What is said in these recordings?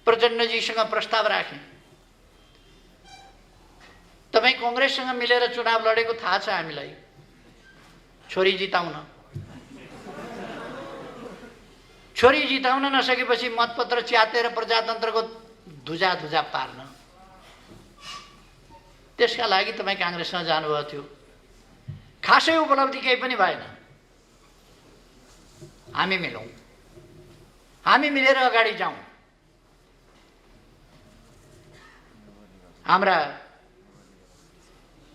प्रचण्डजीसँग प्रस्ताव राखेँ, तपाईँ कांग्रेससँग मिलेर चुनाव लडेको थाहा छ हामीलाई, छोरी जिताउन। छोरी जिताउन नसकेपछि मतपत्र च्यातेर प्रजातन्त्रको धुजा धुजा पार्न, त्यसका लागि तपाईँ कांग्रेसमा जानुभएको थियो। खासै उपलब्धि केही पनि भएन। हामी मिलौँ, हामी मिलेर अगाडि जाउँ। हाम्रा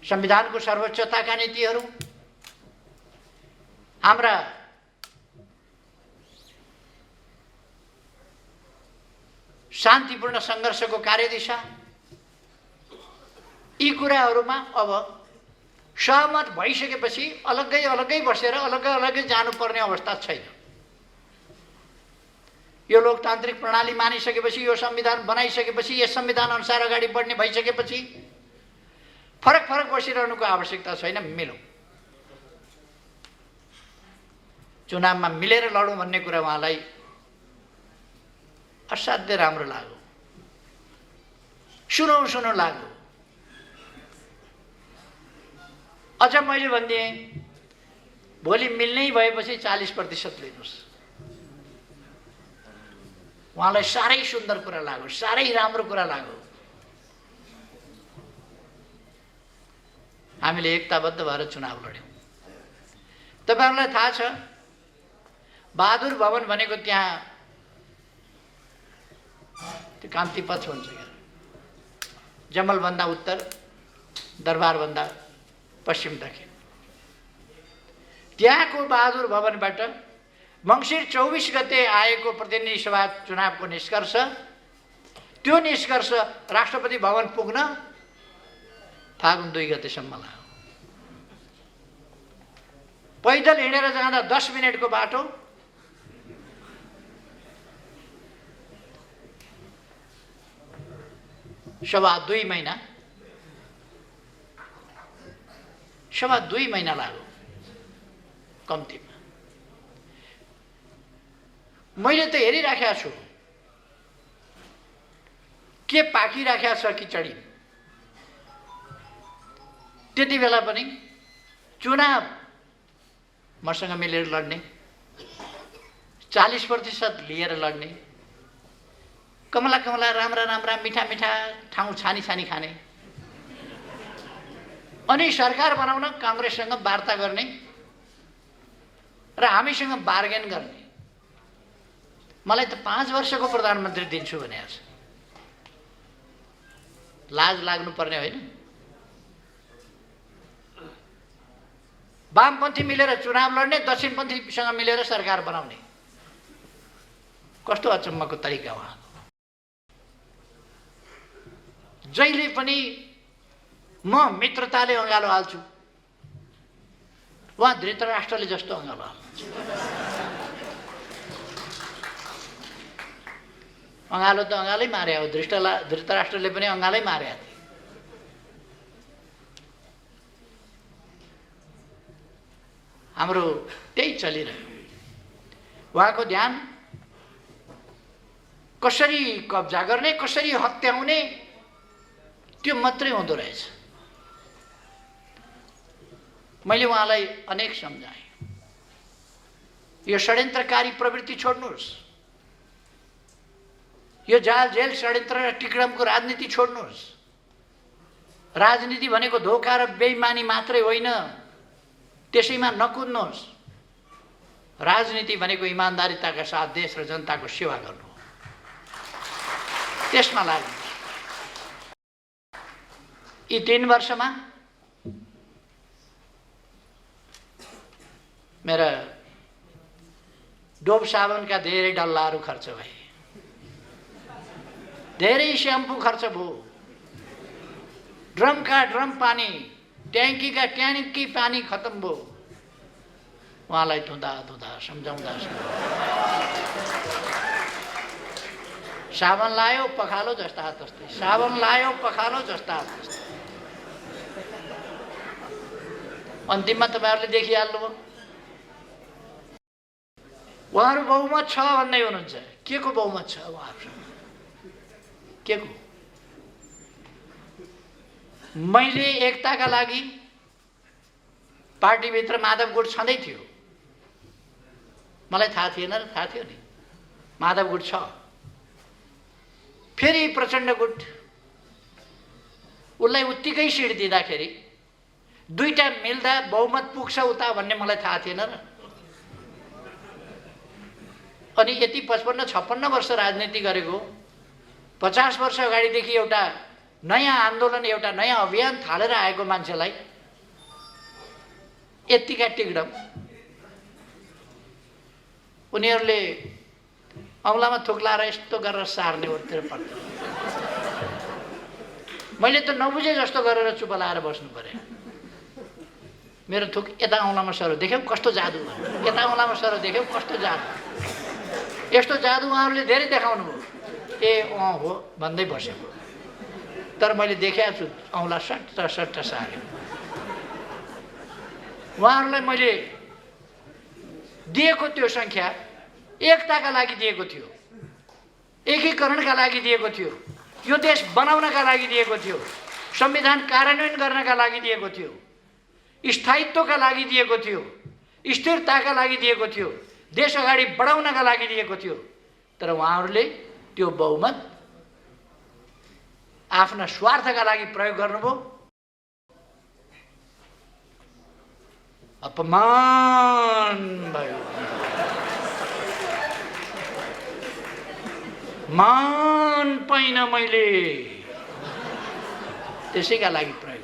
संविधानको सर्वोच्चताका नीतिहरू, हाम्रा शान्तिपूर्ण सङ्घर्षको कार्यदिशा, यी कुराहरूमा अब सहमत भइसकेपछि अलग्गै अलग्गै बसेर अलग्गै अलग्गै जानुपर्ने अवस्था छैन। यो लोकतान्त्रिक प्रणाली मानिसकेपछि, यो संविधान बनाइसकेपछि, यस संविधान अनुसार अगाडि बढ्ने भइसकेपछि फरक फरक बसिरहनुको आवश्यकता छैन। मिलौँ, चुनावमा मिलेर लडौँ भन्ने कुरा उहाँलाई असाध्य राम्रो लाग्यो। सुनौ सुनौ लाग्यो। अझ मैले भनिदिएँ, भोलि मिल्नै भएपछि 40% लिनुहोस्। उहाँलाई साह्रै सुन्दर कुरा लाग्यो, साह्रै राम्रो कुरा लाग्यो। हामीले एकताबद्ध भएर चुनाव लड्यौँ। तपाईहरुलाई थाहा छ, बहादुर भवन भनेको त्यहाँ त्यो कान्ति पथ भन्छ, जमलभन्दा उत्तर, दरबारभन्दा पश्चिम दक्षिण, त्यहाँको बहादुर भवनबाट मङ्सिर 24 गते आएको प्रतिनिधि सभा चुनावको निष्कर्ष, त्यो निष्कर्ष राष्ट्रपति भवन पुग्न फागुन 2 गतेसम्म लाग्यो। पैदल हिँडेर जाँदा 10 मिनेटको बाटो, सवा 2 महिना लाग्यो कम्तीमा। मैले त हेरिराखेको छु के पाकिराखेको छ किचडी। त्यति बेला पनि चुनाव मसँग मिलेर लड्ने, 40% लिएर लड्ने, कमला कमला राम्रा राम्रा मिठा मिठा ठाउँ छानी छानी खाने, अनि सरकार बनाउन कांग्रेससँग वार्ता गर्ने र हामीसँग बार्गेन गर्ने। मलाई त 5 वर्षको प्रधानमन्त्री दिन्छु भनेको छ। लाज लाग्नुपर्ने होइन? वामपन्थी मिलेर चुनाव लड्ने, दक्षिणपन्थीसँग मिलेर सरकार बनाउने, कस्तो अचम्मको तरिका उहाँको। जहिले पनि म मित्रताले अँगालो हाल्छु, उहाँ धृतराष्ट्रले जस्तो अँगालो हाल्नुहुन्छ। अँगालो त अँगालै मारे हो, धृतराष्ट्रले पनि अँगालै मारे थियो। हाम्रो त्यही चलिरह्यो। उहाँको ध्यान कसरी कब्जा गर्ने, कसरी हत्याउने, त्यो मात्रै हुँदो रहेछ। मैले उहाँलाई अनेक सम्झाएँ, यो षड्यन्त्रकारी प्रवृत्ति छोड्नुहोस्, यो जाल जेल षड्यन्त्र र टिकडमको राजनीति छोड्नुहोस्। राजनीति भनेको धोका र बेइमानी मात्रै होइन, त्यसैमा नकुद्नुहोस्। राजनीति भनेको इमानदारीताका साथ देश र जनताको सेवा गर्नु हो, त्यसमा लाग्नु। यी 3 वर्षमा मेरा डोब साबुनका धेरै डल्लाहरू खर्च भए, धेरै स्याम्पू खर्च भयो, ड्रमका ड्रम पानी, ट्याङ्कीका ट्याङ्की पानी खत्म भयो। उहाँलाई धुँदा धुँदा सम्झाउँदा साबन लायो पखालो जस्ता तस्तै, साबन लायो पखालो जस्ता तस्तै। अन्तिममा तपाईहरुले देखिहाल्नुभयो, उहाँहरू बहुमत छ भन्दै हुनुहुन्छ। के को बहुमत छ उहाँहरूसँग? के को? मैले एकताका लागि पार्टीभित्र माधव गुट छँदै थियो, मलाई थाहा थिएन र थाहा थियो नि माधव गुट छ। फेरि प्रचण्ड गुट, उसलाई उत्तिकै सिट दिँदाखेरि दुईटा मिल्दा बहुमत पुग्छ उता भन्ने मलाई थाहा थिएन र। अनि यति 55-56 वर्ष राजनीति गरेको, 50 वर्ष अगाडिदेखि एउटा नयाँ आन्दोलन, एउटा नयाँ अभियान थालेर आएको मान्छेलाई यतिका टिकडम। उनीहरूले औँलामा थुक्लाएर यस्तो गरेर सार्ने ओर्तिर पर्छ। मैले त नबुझे जस्तो गरेर चुप लाएर बस्नु पर्यो। मेरो थुक यता औँलामा सरो, देख्यौ कस्तो जादु, यता औँलामा सरो, देख्यौ कस्तो जादु। यस्तो जादु उहाँहरूले धेरै देखाउनु भयो। ए अँ हो भन्दै बसेको, तर मैले देखाएको छु औँला सट्ट सट्ट सार्यो। उहाँहरूलाई मैले दिएको त्यो सङ्ख्या एकताका लागि दिएको थियो, एकीकरणका लागि दिएको थियो, यो देश बनाउनका लागि दिएको थियो, संविधान कार्यान्वयन गर्नका लागि दिएको थियो, स्थायित्वका लागि दिएको थियो, स्थिरताका लागि दिएको थियो, देश अगाडि बढाउनका लागि दिएको थियो। तर उहाँहरूले त्यो बहुमत आफ्ना स्वार्थका लागि प्रयोग गर्नुभयो। अपमान भयो, मान पाइन मैले, त्यसैका लागि प्रयोग।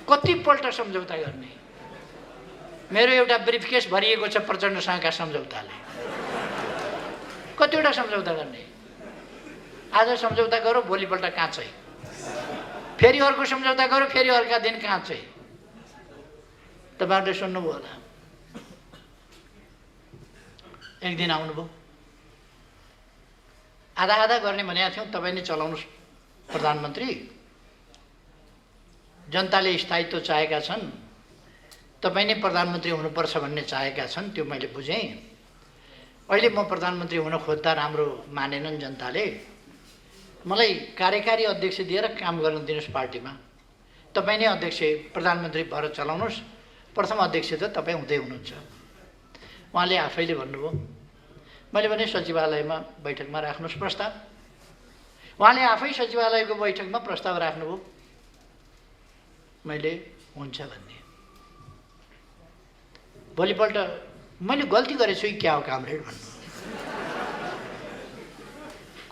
कतिपल्ट सम्झौता गर्ने? मेरो एउटा ब्रिफकेस भरिएको छ प्रचण्डसँगका सम्झौताले। कतिवटा सम्झौता गर्ने? आज सम्झौता गरौँ, भोलिपल्ट काँचै, फेरि अर्को सम्झौता गरौँ, फेरि अर्का दिन काँचै। तपाईँहरूले सुन्नुभयो होला, एक दिन आउनुभयो, आधा आधा गर्ने भनेका थियौँ, तपाईँ नै चलाउनुहोस् प्रधानमन्त्री, जनताले स्थायित्व चाहेका छन्, तपाईँ नै प्रधानमन्त्री हुनुपर्छ भन्ने चाहेका छन्, त्यो मैले बुझेँ। अहिले म प्रधानमन्त्री हुन खोज्दा राम्रो मानेनन् जनताले, मलाई कार्यकारी अध्यक्ष दिएर काम गर्न दिनुहोस् पार्टीमा, तपाईँ नै अध्यक्ष प्रधानमन्त्री भएर चलाउनुहोस्, प्रथम अध्यक्ष त तपाईँ हुँदै हुनुहुन्छ। उहाँले आफैले भन्नुभयो। मैले भने सचिवालयमा बैठकमा राख्नुहोस् प्रस्ताव। उहाँले आफै सचिवालयको बैठकमा प्रस्ताव राख्नुभयो। मैले हुन्छ भन्ने। भोलिपल्ट मैले गल्ती गरेछु कि क्या हो कामरेड भन्नु।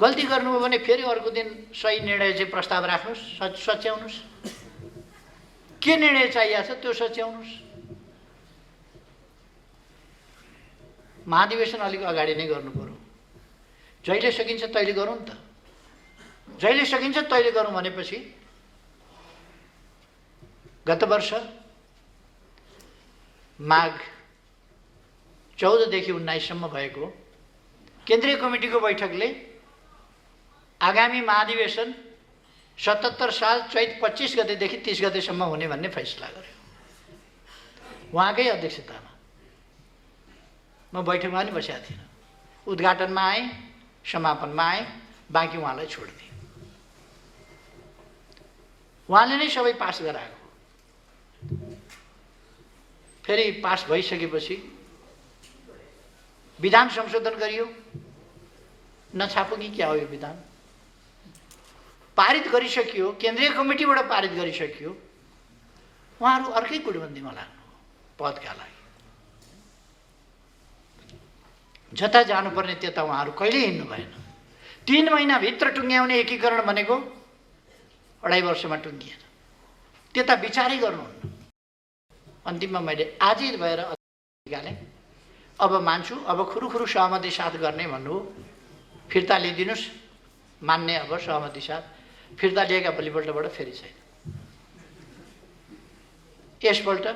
गल्ती गर्नुभयो भने फेरि अर्को दिन सही निर्णय चाहिँ प्रस्ताव राख्नुहोस्, सच्याउनुहोस्, के निर्णय चाहिएको छ त्यो सच्याउनुहोस्। महाधिवेशन अलिक अगाडि नै गर्नु पर्यो। जहिले सकिन्छ तैले गरौँ नि त। जहिले सकिन्छ तैले गरौँ भनेपछि गत वर्ष माघ 14 देखि 19 सम्म भएको केन्द्रीय कमिटीको बैठकले आगामी महाधिवेशन 77 साल चैत 25 गतेदेखि 30 गतेसम्म हुने भन्ने फैसला गर्यो। उहाँकै अध्यक्षतामा म बैठकमा पनि बसेको थिइनँ। उद्घाटनमा आएँ, समापनमा आएँ, बाँकी उहाँलाई छोडिदिएँ। उहाँले नै सबै पास गराएको। फेरि पास भइसकेपछि विधान संशोधन गरियो। नछापो कि क्या हो यो विधान? पारित गरिसकियो, केन्द्रीय कमिटीबाट पारित गरिसकियो। उहाँहरू अर्कै गुटबन्दीमा लाग्नु पदका लागि। जता जानुपर्ने त्यता उहाँहरू कहिल्यै हिँड्नु भएन। 3 महिनाभित्र टुङ्ग्याउने एकीकरण भनेको 2.5 वर्षमा टुङ्गिएन। त्यता विचारै गर्नुहुन्न। अन्तिममा मैले आजिर भएर निकालेँ। अब मान्छु, अब खुरुखुरु सहमति साथ गर्ने भन्नु, फिर्ता लिइदिनुहोस्, मान्ने अब सहमति साथ। फिर्ता लिएका भोलिपल्टबाट फेरि छैन। यसपल्ट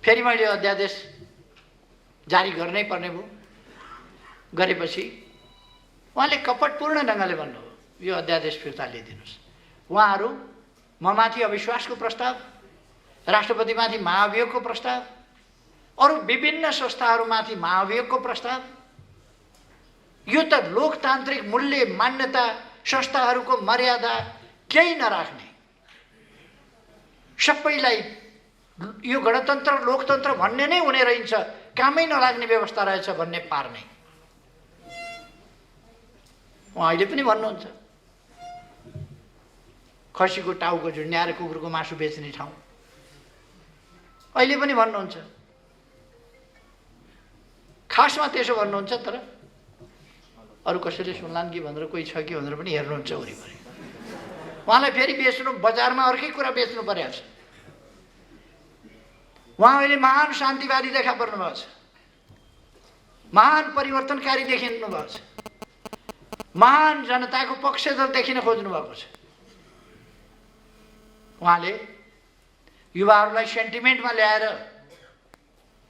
फेरि मैले अध्यादेश जारी गर्नै पर्ने भयो। गरेपछि उहाँले कपटपूर्ण ढङ्गले भन्नुभयो, यो अध्यादेश फिर्ता लिइदिनुहोस्। उहाँहरू ममाथि अविश्वासको प्रस्ताव, राष्ट्रपतिमाथि महाभियोगको प्रस्ताव, अरू विभिन्न संस्थाहरूमाथि महाभियोगको प्रस्ताव। यो त लोकतान्त्रिक मूल्य मान्यता संस्थाहरूको मर्यादा केही नराख्ने, सबैलाई यो गणतन्त्र लोकतन्त्र भन्ने नै हुने रहन्छ, कामै नलाग्ने व्यवस्था रहेछ भन्ने पार्ने। उहाँ अहिले पनि भन्नुहुन्छ खसीको टाउको झुन्ड्याएर कुकुरको मासु बेच्ने ठाउँ, अहिले पनि भन्नुहुन्छ। खासमा त्यसो भन्नुहुन्छ, तर अरू कसैले सुन्लान् कि भनेर, कोही छ कि भनेर पनि हेर्नुहुन्छ वरिपरि। उहाँलाई फेरि बेच्नु, बजारमा अर्कै कुरा बेच्नु परेको छ। उहाँ अहिले महान शान्तिवादी देखा पर्नु भएको छ, महान परिवर्तनकारी देखिनु भएको छ, महान जनताको पक्षधर देखिन खोज्नु भएको छ। उहाँले युवाहरूलाई सेन्टिमेन्टमा ल्याएर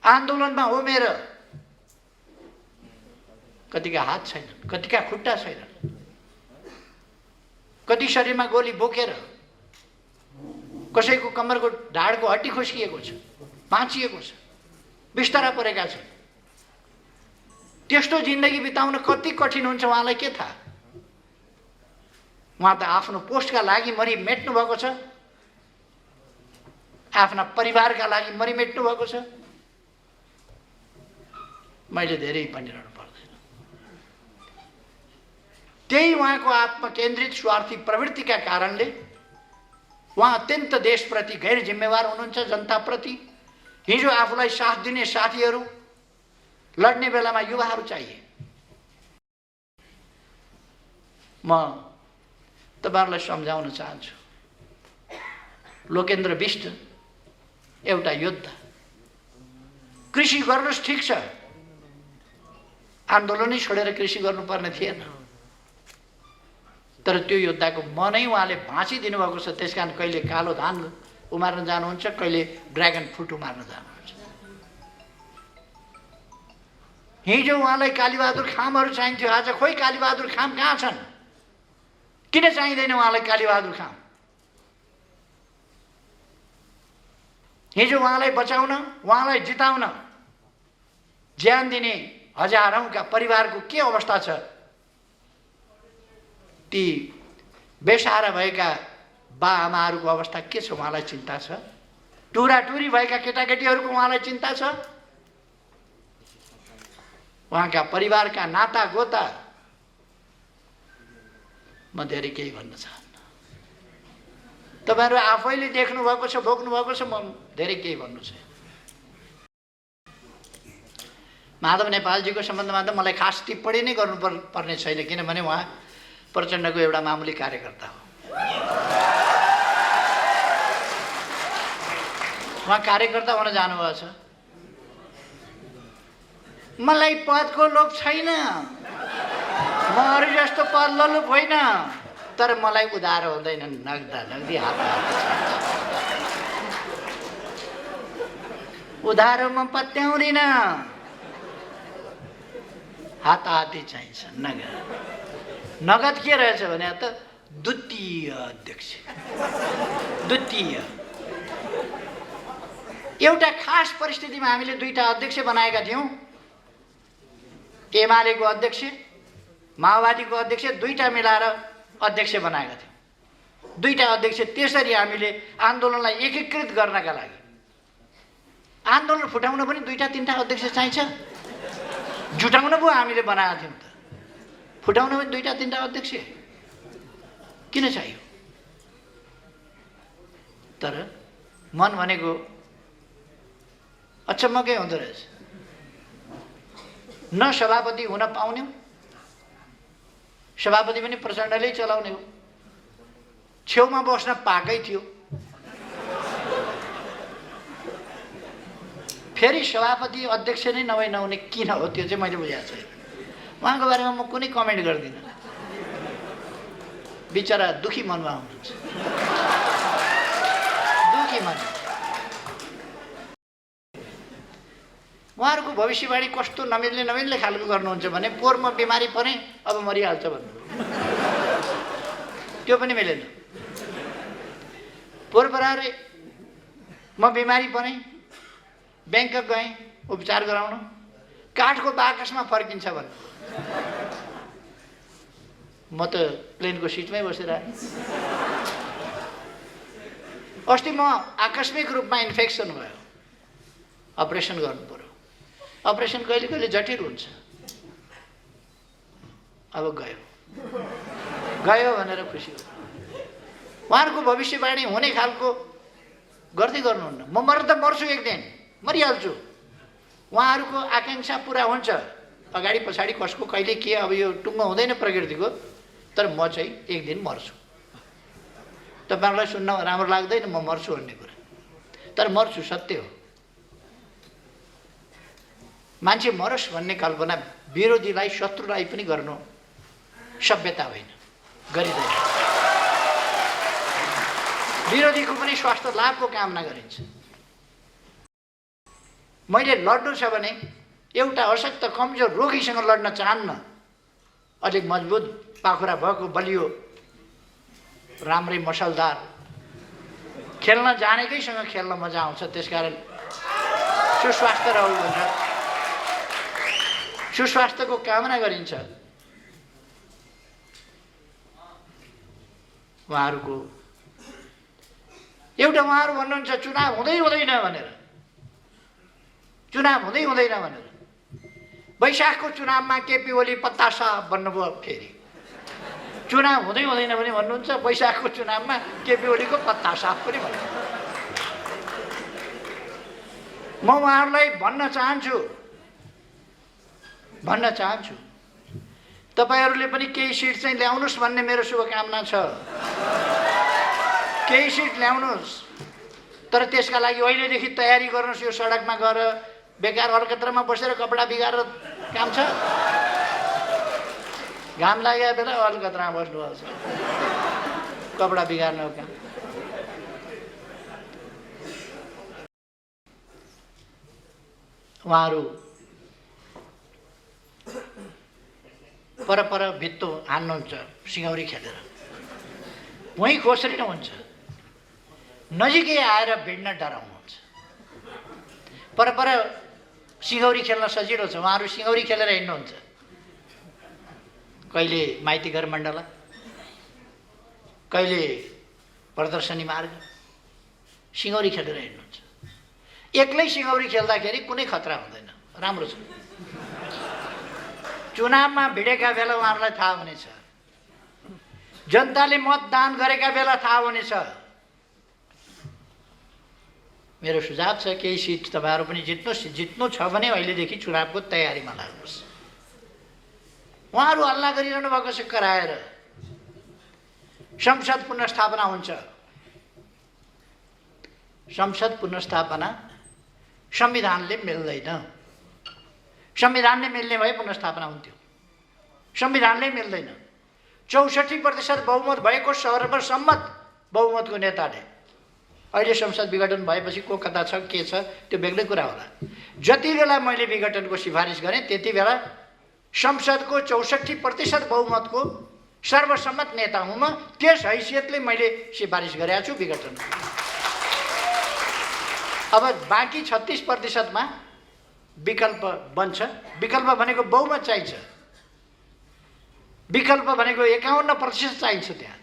आन्दोलनमा होमेर कतिका हात छैनन्, कतिका खुट्टा छैनन्, कति शरीरमा गोली बोकेर कसैको कम्मरको ढाडको हड्डी खुस्किएको छ, भाँचिएको छ, बिस्तारा परेका छन्। त्यस्तो जिन्दगी बिताउन कति कठिन हुन्छ उहाँलाई के थाहा। उहाँ त आफ्नो पोस्टका लागि मरिमेट्नु भएको छ, आफ्ना परिवारका लागि मरिमेट्नु भएको छ। मैले धेरै भनिरहनु पर्दैन। त्यही उहाँको आत्मकेन्द्रित स्वार्थी प्रवृत्तिका कारणले उहाँ अत्यन्त देशप्रति गैर जिम्मेवार हुनुहुन्छ, जनताप्रति। हिजो आफूलाई साथ दिने साथीहरू, लड्ने बेलामा युवाहरू चाहिए। म तपाईहरुलाई सम्झाउन चाहन्छु, लोकेन्द्र बिष्ट एउटा योद्धा। कृषि गर्नुस् ठिक छ, आन्दोलनै छोडेर कृषि गर्नुपर्ने थिएन, तर त्यो योद्धाको मनै उहाँले भाँचिदिनु भएको छ। त्यसकारण कहिले कालो धान उमार्न जानुहुन्छ, कहिले ड्रागन फ्रुट उमार्न जानुहुन्छ। हिजो उहाँलाई कालीबहादुर खामहरू चाहिन्थ्यो, आज खोइ कालीबहादुर खाम कहाँ छन्? किन चाहिँदैन उहाँलाई कालीबहादुर खाम? हिजो उहाँलाई बचाउन, उहाँलाई जिताउन ज्यान दिने हजारौंका परिवारको के अवस्था छ? ती बेसहारा भएका बा आमाहरूको अवस्था के छ? उहाँलाई चिन्ता छ? टुराटुरी भएका केटाकेटीहरूको उहाँलाई चिन्ता छ? उहाँका परिवारका नाता गोता म धेरै केही भन्न चाहन्न। तपाईहरु आफैले देख्नु भएको छ, भोग्नु भएको छ, म धेरै केही भन्नु छैन। माधव नेपालजीको सम्बन्धमा त मलाई खास टिप्पणी नै गर्नु पर्ने छैन, किनभने उहाँ प्रचण्डको एउटा मामुली कार्यकर्ता हो। उहाँ कार्यकर्ता हुन जानुभएको छ। मलाई पदको लोभ छैन, म अरू जस्तो पद लोभ होइन, तर मलाई उधार हुँदैन, नगदी हात उधारो म पत्याउँदिन, हाताहाती चाहिन्छ नगद। नगद के रहेछ भने त द्वितीय अध्यक्ष, द्वितीय। एउटा खास परिस्थितिमा हामीले दुईटा अध्यक्ष बनाएका थियौं, एमालेको अध्यक्ष, माओवादीको अध्यक्ष, दुईटा मिलाएर अध्यक्ष बनाएका थियौं। दुईटा अध्यक्ष त्यसरी हामीले आन्दोलनलाई एकीकृत गर्नका लागि। आन्दोलन फुटाउन पनि दुईटा तीनटा अध्यक्ष चाहिन्छ, जुटाउन पो हामीले बनाएका थियौं त, फुटाउन पनि दुईटा तीनटा अध्यक्ष किन चाहियो? तर मन भनेको अचम्मकै हुँदो रहेछ। न सभापति हुन पाउने, सभापति पनि प्रचण्डले चलाउने हो, छेउमा बस्न पाएकै थियो, फेरि सभापति अध्यक्ष नै नहुने किन हो त्यो चाहिँ मैले बुझाएको छैन। उहाँको बारेमा म कुनै कमेन्ट गर्दिनँ, बिचरा दुखी मनमा हुनुहुन्छ, दुखी मन। उहाँहरूको भविष्यवाणी कस्तो नमिल्ने खालको गर्नुहुन्छ भने पोहोर म बिमारी परेँ अब मरिहाल्छ भन्नु, त्यो पनि मिलेन। पोहोर परार म बिमारी परेँ, ब्याङ्कक गएँ, उपचार गराउन, काठको बाकसमा फर्किन्छ भने। म त प्लेनको सिटमै बसेर आएँ। अस्ति म आकस्मिक रूपमा इन्फेक्सन भयो, अपरेसन गर्नु पर्यो। अपरेसन कहिले कहिले जटिल हुन्छ। अब गयो भनेर खुसी हो। उहाँहरूको भविष्यवाणी हुने खालको गर्दै गर्नुहुन्न। म त मर्छु, एक दिन मरिहाल्छु। उहाँहरूको आकाङ्क्षा पुरा हुन्छ, अगाडि पछाडि कसको कहिले के, अब यो टुङ्गो हुँदैन प्रकृतिको, तर म चाहिँ एक दिन मर्छु। तपाईँहरूलाई सुन्न राम्रो लाग्दैन म मर्छु भन्ने कुरा, तर मर्छु, सत्य हो। मान्छे मरोस् भन्ने कल्पना विरोधीलाई, शत्रुलाई पनि गर्नु सभ्यता होइन, गरिँदैन। विरोधीको पनि स्वास्थ्य लाभको कामना गरिन्छ। मैले लड्नु छ भने एउटा अशक्त कमजोर रोगीसँग लड्न चाहन्न। अलिक मजबुत पाखुरा भएको, बलियो, राम्रै मसलदार, खेल्न जानेकैसँग खेल्न मजा आउँछ। त्यसकारण सुस्वास्थ्य रहु भनेर सुस्वास्थ्यको कामना गरिन्छ। उहाँहरू भन्नुहुन्छ चुनाव हुँदै हुँदैन भनेर, चुनाव हुँदै हुँदैन भनेर। वैशाखको चुनावमा केपी ओली पत्तासा बन्नुभयो, फेरि चुनाव हुँदै हुँदैन भने भन्नुहुन्छ, वैशाखको चुनावमा केपी ओलीको पत्ता साफ पनि भन्नुहुन्छ। म उहाँहरूलाई भन्न चाहन्छु तपाईहरूले पनि केही सिट चाहिँ ल्याउनुहोस् भन्ने मेरो शुभकामना छ। केही सिट ल्याउनुहोस्, तर त्यसका लागि अहिलेदेखि तयारी गर्नुहोस्। यो सडकमा गएर बेकार अलकत्रमा बसेर कपडा बिगारेर काम छ। घाम लागेको बेला अलकत्रमा बस्नुपर्छ, कपडा बिगार्नु काम। उहाँहरू पर भित्तो हान्नुहुन्छ सिङौरी खेलेर, वहीँ खोस्रिनु हुन्छ। नजिकै आएर भिड्न डराउनुहुन्छ। पर सिङौरी खेल्न सजिलो छ, उहाँहरू सिङौरी खेलेर हिँड्नुहुन्छ। कहिले माइतीघर मण्डला, कहिले प्रदर्शनी मार्ग, सिङौरी खेलेर हिँड्नुहुन्छ। एक्लै सिङौरी खेल्दाखेरि कुनै खतरा हुँदैन, राम्रो छ। चुनावमा भिडेका बेला उहाँहरूलाई थाहा हुनेछ, जनताले मतदान गरेका बेला थाहा हुनेछ। मेरो सुझाव छ केही सिट तपाईँहरू पनि जित्नुहोस्। जित्नु छ भने अहिलेदेखि चुनावको तयारीमा लाग्नुहोस्। उहाँहरू हल्ला गरिरहनु भएको छ कराएर। संसद पुनर्स्थापना हुन्छ। संसद पुनर्स्थापना संविधानले मिल्दैन। संविधानले मिल्ने भए पुनर्स्थापना हुन्थ्यो, संविधानले मिल्दैन। 64% बहुमत भएको सर्वसम्मत बहुमतको नेताले अहिले संसद विघटन भएपछि को कता छ के छ त्यो बेग्लै कुरा होला। जति बेला मैले विघटनको सिफारिस गरेँ त्यति बेला संसदको 64% बहुमतको सर्वसम्मत नेता हुँ म। त्यस हैसियतले मैले सिफारिस गरेको छु विघटन। अब बाँकी 36%मा विकल्प बन्छ। विकल्प भनेको बहुमत चाहिन्छ। विकल्प भनेको 51% चाहिन्छ। त्यहाँ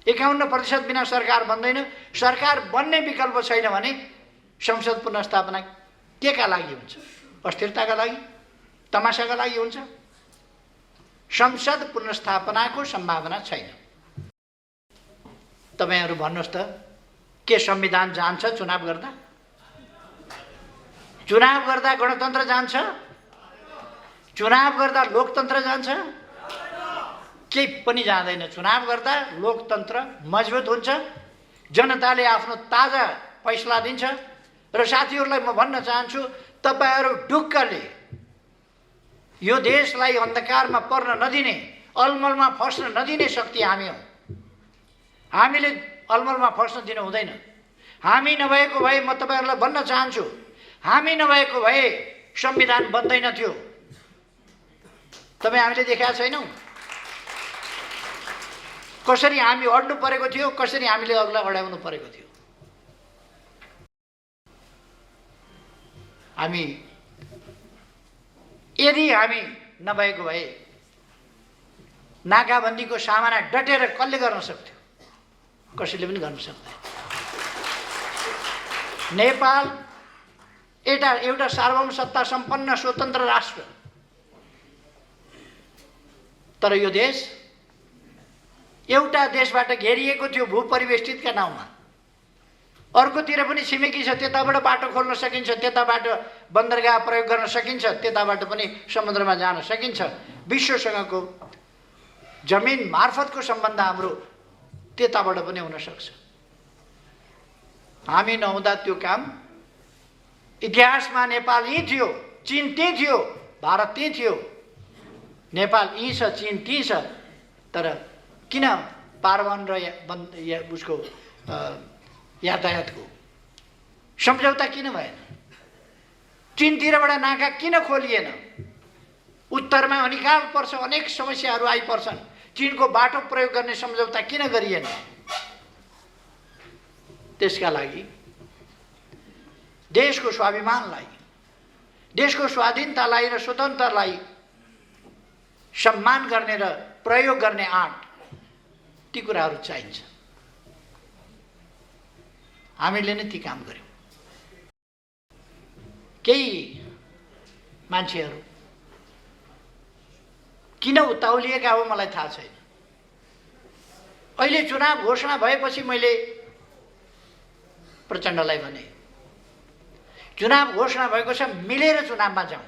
51% बिना सरकार बन्दैन। सरकार बन्ने विकल्प छैन भने संसद पुनर्स्थापना के का लागि हुन्छ? अस्थिरताका लागि, तमासाका लागि हुन्छ? संसद पुनर्स्थापनाको सम्भावना छैन। तपाईहरु भन्नुहोस् त, के संविधान जान्छ चुनाव गर्दा? चुनाव गर्दा गणतन्त्र जान्छ? चुनाव गर्दा लोकतन्त्र जान्छ? केही पनि जाँदैन। चुनाव गर्दा लोकतन्त्र मजबुत हुन्छ, जनताले आफ्नो ताजा फैसला दिन्छ। र साथीहरूलाई म भन्न चाहन्छु, तपाईहरु ढुक्कले यो देशलाई अन्धकारमा पर्न नदिने, अलमलमा फस्न नदिने शक्ति हामी हौं। हामीले अलमलमा फस्न दिनु हुँदैन। हामी नभएको भए, म तपाईहरुलाई भन्न चाहन्छु, हामी नभएको भए संविधान बन्दैन थियो। तपाईं हामीले देखेका छैनौं कसरी हामी अड्नु परेको थियो, कसरी हामीले अग्ला अडाउनु परेको थियो। हामी यदि हामी नभएको भए नाकाबन्दीको सामना डटेर कसले गर्न सक्थ्यो? कसैले पनि गर्न सक्दैन। नेपाल एउटा सार्वभौम सत्ता सम्पन्न स्वतन्त्र राष्ट्र, तर यो देश एउटा देशबाट घेरिएको थियो भूपरिवेष्टितका नाउँमा। अर्कोतिर पनि छिमेकी छ, त्यताबाट बाटो खोल्न सकिन्छ, त्यताबाट बन्दरगाह प्रयोग गर्न सकिन्छ, त्यताबाट पनि समुद्रमा जान सकिन्छ। विश्वसँगको जमिन मार्फतको सम्बन्ध हाम्रो त्यताबाट पनि हुन सक्छ। हामी नहुँदा त्यो काम, इतिहासमा नेपाल यहीँ थियो, चीन त्यहीँ थियो, भारत त्यहीँ थियो। नेपाल यहीँ छ, चीन त्यहीँ छ, तर किन पारवन र उसको यातायातको सम्झौता किन भएन? चीनतिरबाट नाका किन खोलिएन? उत्तरमा अनिकाल पर्छ, अनेक समस्याहरू आइपर्छन्, चीनको बाटो प्रयोग गर्ने सम्झौता किन गरिएन? त्यसका लागि देशको स्वाभिमानलाई, देशको स्वाधीनतालाई र स्वतन्त्रतालाई सम्मान गर्ने र प्रयोग गर्ने आँट, ती कुराहरू चाहिन्छ। हामीले नै ती काम गर्यौँ। केही मान्छेहरू किन उताउलिएका हो मलाई थाहा छैन। अहिले चुनाव घोषणा भएपछि मैले प्रचण्डलाई भने, चुनाव घोषणा भएको छ, मिलेर चुनावमा जाउँ।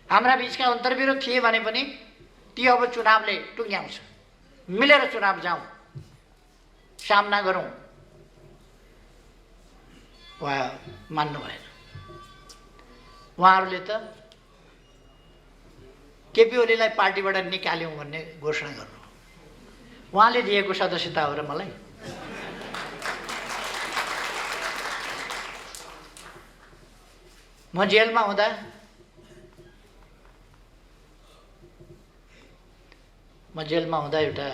हाम्रा बिचका अन्तर्विरोध थिए भने पनि ती अब चुनावले टुङ्ग्याउँछ। मिलेर चुनाव जाउँ, सामना गरौँ। उहाँ मान्नु भएन। उहाँहरूले त केपी ओलीलाई पार्टीबाट निकाल्यौँ भन्ने घोषणा गर्नु, उहाँले दिएको सदस्यता हो र मलाई। म जेलमा हुँदा एउटा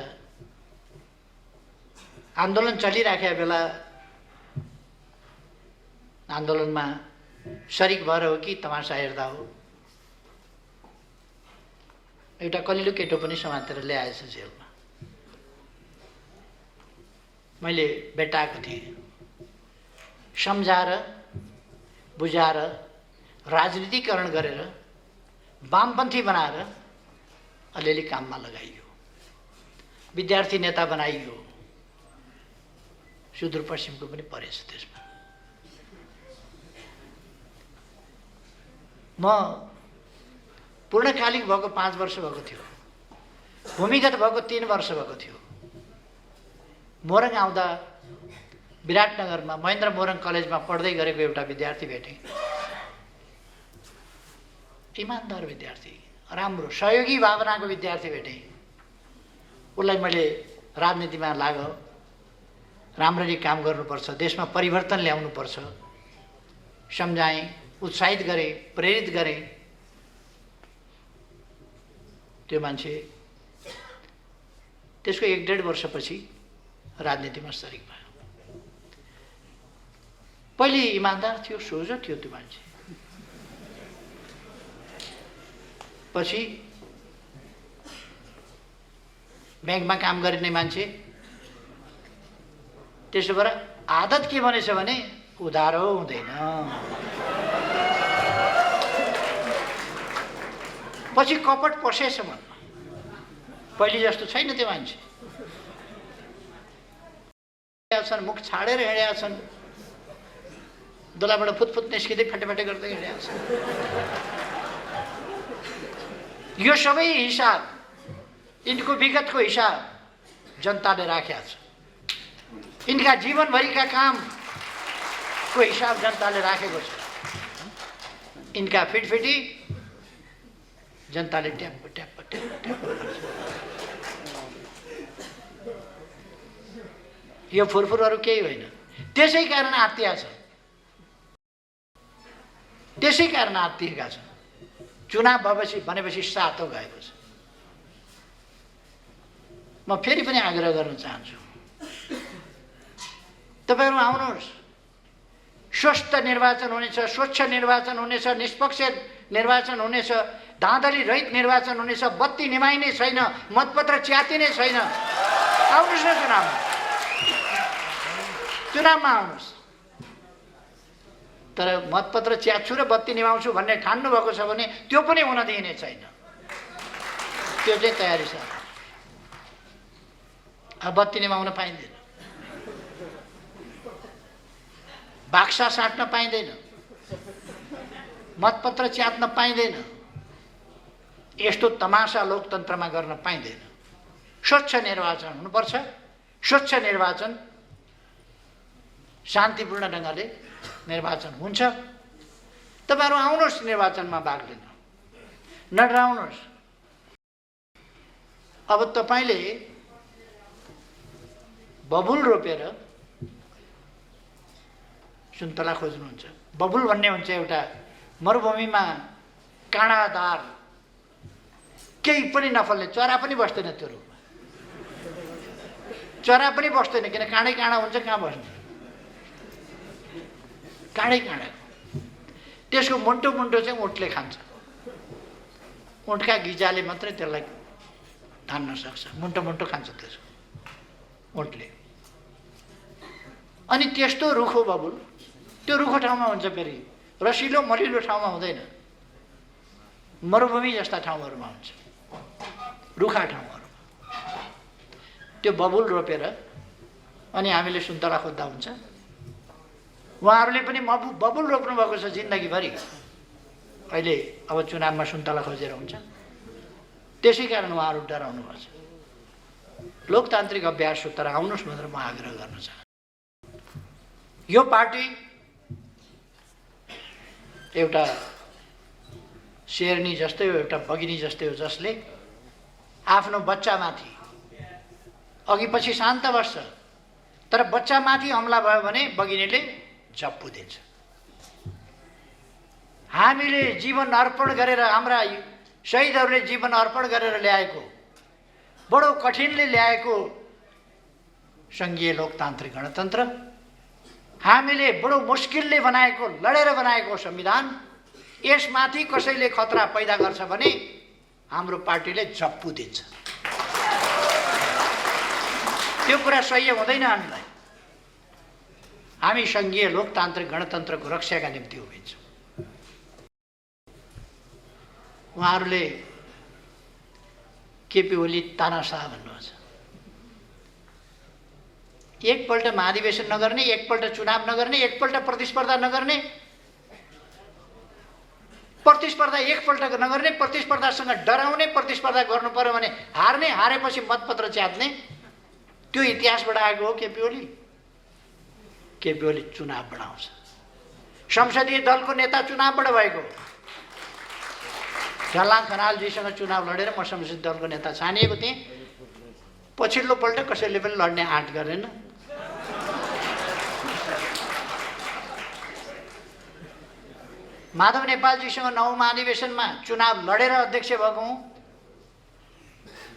आन्दोलन चलिराखेका बेला आन्दोलनमा सरिक भएर हो कि तमासा हेर्दा हो, एउटा कलिलो केटो पनि समातेर ल्याएछ जेलमा। मैले भेटाएको थिएँ। सम्झाएर बुझाएर राजनीतिकरण गरेर वामपन्थी बनाएर अलिअलि काममा लगाइयो, विद्यार्थी नेता बनाइयो, सुदूरपश्चिमको पनि परेछ त्यसमा। म पूर्णकालिक भएको 5 वर्ष भएको थियो, भूमिगत भएको 3 वर्ष भएको थियो। मोरङ आउँदा विराटनगरमा महेन्द्र मोरङ कलेजमा पढ्दै गरेको एउटा विद्यार्थी भेटेँ। इमान्दार विद्यार्थी, राम्रो सहयोगी भावनाको विद्यार्थी भेटेँ। उसलाई मैले राजनीतिमा लाग, राम्ररी काम गर्नुपर्छ, देशमा परिवर्तन ल्याउनुपर्छ सम्झाएँ, उत्साहित गरेँ, प्रेरित गरेँ। त्यो मान्छे त्यसको 1-1.5 वर्षपछि राजनीतिमा सरिक भयो। पहिले इमान्दार थियो, सोझो थियो त्यो मान्छे, पछि ब्याङ्कमा काम गर्ने मान्छे। त्यसो भएर आदत के भनेछ भने उधारो हुँदैन। पछि कपट पसेछ मनमा। पहिले जस्तो छैन त्यो मान्छे। मुख छाडेर हिँडेका छन्, दोलाबाट फुतफुत निस्किँदै फटेफटे गर्दै हिँडेका छन्। यो सबै हिसाब, यिनको विगतको हिसाब जनताले राखेका छ। यिनका जीवनभरिका कामको हिसाब जनताले राखेको छ। यिनका फिटफिटी जनताले ट्याप ट्याप ट्याप ट्याप गर्छ। यो फुरफुरहरू केही होइन। त्यसै कारण आत्तिया छ, त्यसै कारण आत्तिएका छन्। चुनाव भएपछि भनेपछि सातो गएको छ। म फेरि पनि आग्रह गर्न चाहन्छु, तपाईहरु आउनुहोस्, स्वस्थ निर्वाचन हुनेछ, स्वच्छ निर्वाचन हुनेछ, निष्पक्ष निर्वाचन हुनेछ, धाँधली रहित निर्वाचन हुनेछ, बत्ती निभाइने छैन, मतपत्र च्यातिने छैन। आउनुहोस् न चुनावमा आउनुहोस्। तर मतपत्र च्यात्छु र बत्ती निभाउँछु भन्ने ठान्नु भएको छ भने त्यो पनि हुन दिइने छैन। त्यो चाहिँ तयारी छ। अब बत्ती निभाउन पाइँदैन, बाक्सा साट्न पाइँदैन, मतपत्र च्यात्न पाइँदैन, यस्तो तमासा लोकतन्त्रमा गर्न पाइँदैन। स्वच्छ निर्वाचन हुनुपर्छ। स्वच्छ निर्वाचन, शान्तिपूर्ण ढङ्गले निर्वाचन हुन्छ। तपाईहरु आउनुहोस् निर्वाचनमा भाग लिन, नडराउनुहोस्। अब तपाईले बबुल रोपेर सुन्तला खोज्नुहुन्छ। बबुल भन्ने हुन्छ एउटा मरुभूमिमा काँडादार, केही पनि नफल्ने, चरा पनि बस्दैन त्यो रुखमा। चरा पनि बस्दैन, किन काँडै काँडा हुन्छ, कहाँ बस्ने? काँडै काँडा। त्यसको मुन्टो मुन्टो चाहिँ ऊँटले खान्छ। ऊँटका गिजाले मात्रै त्यसलाई धान्न सक्छ। मुन्टो मुन्टो खान्छ त्यसको ऊँटले। अनि त्यस्तो रुख हो बबुल। त्यो रुखो ठाउँमा हुन्छ, फेरि रसिलो मलिलो ठाउँमा हुँदैन, मरुभूमि जस्ता ठाउँहरूमा हुन्छ, रुखा ठाउँहरूमा। त्यो बबुल रोपेर अनि हामीले सुन्तला खोज्दा हुन्छ। उहाँहरूले पनि बबुल रोप्नु भएको छ जिन्दगीभरि। अहिले अब चुनावमा सुन्तला खोजेर हुन्छ। त्यसै कारण उहाँहरू डराउनु भएको छ। लोकतान्त्रिक अभ्यास हो, तर आउनुहोस् भनेर म आग्रह गर्न चाहन्छु। यो पार्टी एउटा शेरनी जस्तै हो, एउटा बगिनी जस्तै हो, जसले आफ्नो बच्चामाथि अघि पछि शान्त बस्छ, तर बच्चामाथि हमला भयो भने बगिनीले झप्पु दिन्छ। हामीले जीवन अर्पण गरेर, हाम्रा शहीदहरूले जीवन अर्पण गरेर ल्याएको, बडो कठिनले ल्याएको सङ्घीय लोकतान्त्रिक गणतन्त्र, हामीले बडो मुस्किलले बनाएको, लडेर बनाएको संविधान, यसमाथि कसैले खतरा पैदा गर्छ भने हाम्रो पार्टीले झप्पु दिन्छ। त्यो कुरा सही हुँदैन। हामीलाई, हामी सङ्घीय लोकतान्त्रिक गणतन्त्रको रक्षाका निम्ति उभिन्छौँ। उहाँहरूले केपी ओली तानाशाह भन्नुहुन्छ। एकपल्ट महाधिवेशन नगर्ने, एकपल्ट चुनाव नगर्ने, एकपल्ट प्रतिस्पर्धा नगर्ने, प्रतिस्पर्धा एकपल्ट नगर्ने, प्रतिस्पर्धासँग डराउने, प्रतिस्पर्धा गर्नु पर्यो भने हार्ने, हारेपछि मतपत्र च्यात्ने, त्यो इतिहासबाट आएको हो केपी ओली। केपी ओली चुनाव बनाउँछ। संसदीय दलको नेता चुनावबाट भएको। झलनाथ खनालजीसँग चुनाव लडेर म संसदीय दलको नेता छानिएको थिएँ। पछिल्लो पल्ट कसैले पनि लड्ने आँट गरेन। माधव नेपालजीसँग 9औं महाधिवेशनमा चुनाव लडेर अध्यक्ष भएको हुँ।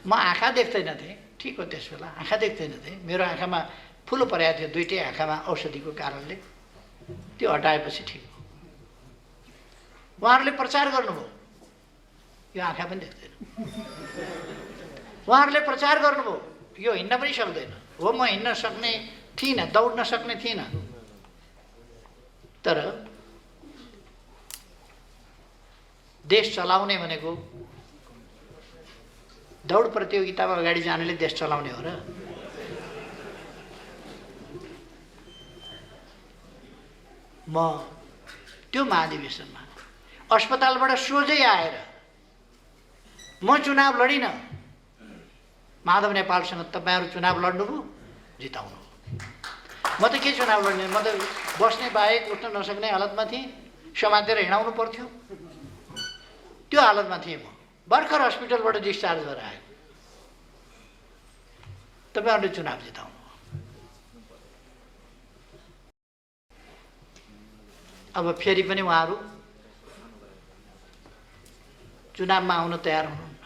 म आँखा देख्दैन थिएँ, ठिक हो, त्यस बेला आँखा देख्दैन थिएँ। मेरो आँखामा फुलो परेको थियो, दुईटै आँखामा औषधिको कारणले। त्यो हटाएपछि ठिक हो। उहाँहरूले प्रचार गर्नुभयो, यो आँखा पनि देख्दैन। उहाँहरूले प्रचार गर्नुभयो, यो हिँड्न पनि सक्दैन। हो, म हिँड्न सक्ने थिइनँ, दौड्न सक्ने थिइनँ, तर देश चलाउने भनेको दौड प्रतियोगितामा अगाडि जानेले देश चलाउने हो र? म त्यो महाधिवेशनमा अस्पतालबाट सोझै आएर म चुनाव लडिनँ। माधव नेपालसँग तपाईहरु चुनाव लड्नुभयो, जिताउनु। म त के चुनाव लड्ने, म त बस्ने बाहेक उठ्न नसक्ने हालतमा थिएँ, समातेर हिँडाउनु पर्थ्यो, त्यो हालतमा थिएँ म। भर्खर हस्पिटलबाट डिस्चार्ज भएर आएँ। तपाईहरुले चुनाव जिताउनु। अब फेरि पनि उहाँहरू चुनावमा आउन तयार हुनुहुन्न।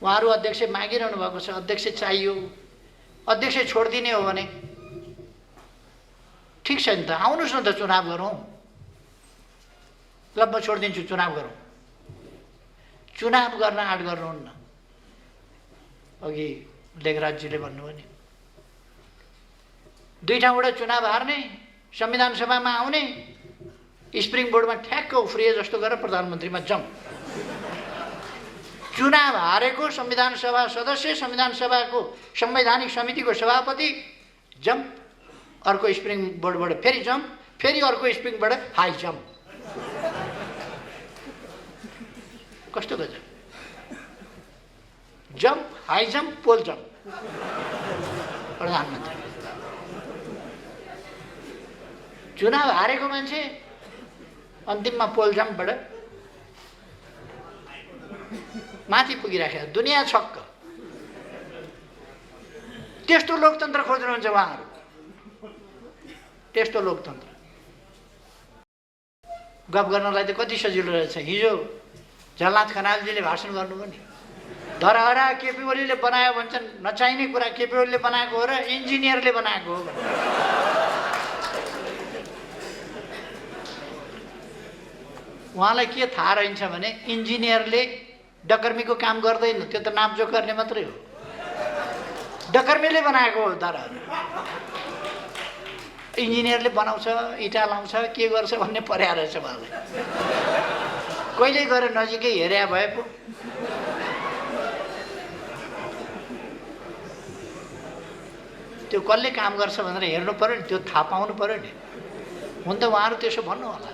उहाँहरू अध्यक्ष मागिरहनु भएको छ, अध्यक्ष चाहियो। अध्यक्ष छोडिदिने हो भने ठिक छ नि त, आउनुहोस् न त चुनाव गरौँ। ल म छोडिदिन्छु, चुनाव गरौँ। चुनाव गर्न आँट गर्नुहुन्न। अघि लेखराजजीले भन्नुभयो नि, 2 ठाउँबाट चुनाव हार्ने, संविधान सभामा आउने, स्प्रिङ बोर्डमा ठ्याक्क उफ्रिए जस्तो गरेर प्रधानमन्त्रीमा जम। चुनाव हारेको संविधान सभा सदस्य, संविधान सभाको संवैधानिक समितिको सभापति जम, अर्को स्प्रिङ बोर्डबाट फेरि जम, फेरि अर्को स्प्रिङबाट हाई जम। कस्तो गजब! जम, हाई जम, पोल जम, प्रधानमन्त्री। चुनाव हारेको मान्छे अन्तिममा पोल जम्पबाट माथि पुगिराखेको, दुनियाँ छक्क। त्यस्तो लोकतन्त्र खोज्नुहुन्छ उहाँहरू, त्यस्तो लोकतन्त्र। गफ गर्नलाई त कति सजिलो रहेछ। हिजो झलनाथ खनालजीले भाषण गर्नुभयो नि, धरहरा केपी ओलीले बनायो भन्छन्, नचाहिने कुरा केपी ओलीले बनाएको हो र इन्जिनियरले बनाएको हो। उहाँलाई के थाहा रहन्छ भने इन्जिनियरले डकर्मीको काम गर्दैन, त्यो त नापजोख गर्ने मात्रै हो। डकर्मीले बनाएको हो धरहरा। इन्जिनियरले बनाउँछ, इँटा लाउँछ, के गर्छ भन्ने पर्या रहेछ उहाँलाई। कहिले गएर नजिकै हेरे भए पो। त्यो कसले काम गर्छ भनेर हेर्नु पर्यो नि, त्यो थाहा पाउनु पर्यो नि। हुन त उहाँहरू त्यसो भन्नु होला।